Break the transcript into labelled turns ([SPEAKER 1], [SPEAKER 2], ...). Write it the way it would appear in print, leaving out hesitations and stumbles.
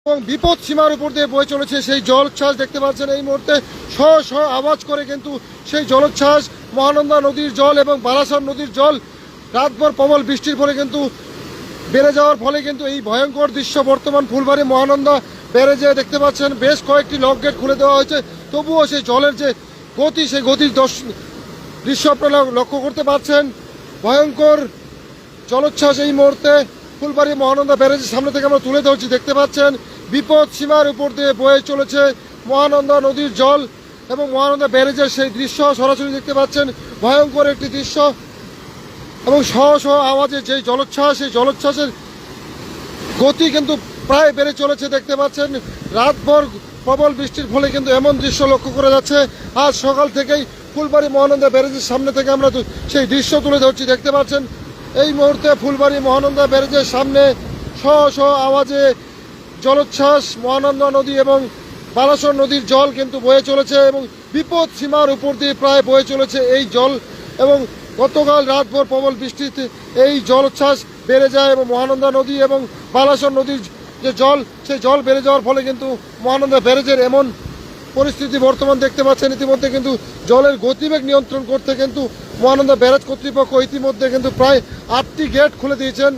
[SPEAKER 1] এবং বিপদ সীমার উপর দিয়ে বয়ে চলেছে সেই জলোচ্ছ্বাস দেখতে পাচ্ছেন। এই মুহূর্তে শ শ আওয়াজ করে কিন্তু সেই জলোচ্ছ্বাস, মহানন্দা নদীর জল এবং বারাসাত নদীর জল রাতভর প্রবল বৃষ্টির ফলে কিন্তু বেড়ে যাওয়ার ফলে কিন্তু এই ভয়ঙ্কর দৃশ্য বর্তমান ফুলবাড়ী মহানন্দা ব্যারেজে দেখতে পাচ্ছেন। বেশ কয়েকটি লক গেট খুলে দেওয়া হয়েছে, তবুও সেই জলের যে গতি, সেই গতির দৃশ্য আপনারা লক্ষ্য করতে পারছেন। ভয়ঙ্কর জলোচ্ছ্বাস এই মুহূর্তে ফুলবাড়ী মহানন্দা ব্যারেজের সামনে থেকে আমরা তুলে ধরছি। দেখতে পাচ্ছেন বিপদ সীমার উপর দিয়ে বয়ে চলেছে মহানন্দা নদীর জল এবং মহানন্দা ব্যারেজের সেই দৃশ্য সরাসরি দেখতে পাচ্ছেন। ভয়ঙ্কর একটি দৃশ্য এবং শহ শহ আওয়াজে যে জলোচ্ছ্বাস, সেই জলোচ্ছ্বাসের গতি কিন্তু প্রায় বেড়ে চলেছে। দেখতে পাচ্ছেন রাতভর প্রবল বৃষ্টির ফলে কিন্তু এমন দৃশ্য লক্ষ্য করা যাচ্ছে। আজ সকাল থেকেই ফুলবাড়ী মহানন্দা ব্যারেজের সামনে থেকে আমরা সেই দৃশ্য তুলে ধরছি। দেখতে পাচ্ছেন এই মুহূর্তে ফুলবাড়ী মহানন্দা ব্যারেজের সামনে শহ শহ আওয়াজে জলোচ্ছ্বাস, মহানন্দা নদী এবং বালাসর নদীর জল কিন্তু বয়ে চলেছে এবং বিপদ সীমার উপর দিয়ে প্রায় বয়ে চলেছে এই জল। এবং গতকাল রাতভর প্রবল বৃষ্টিতে এই জলোচ্ছ্বাস বেড়ে যায় এবং মহানন্দা নদী এবং বালাসর নদীর যে জল, সেই জল বেড়ে যাওয়ার ফলে কিন্তু মহানন্দা ব্যারেজের এমন পরিস্থিতি বর্তমান দেখতে পাচ্ছেন। ইতিমধ্যে কিন্তু জলের গতিবেগ নিয়ন্ত্রণ করতে কিন্তু মহানন্দা ব্যারেজ কর্তৃপক্ষ ইতিমধ্যে কিন্তু প্রায় 8টি গেট খুলে দিয়েছেন।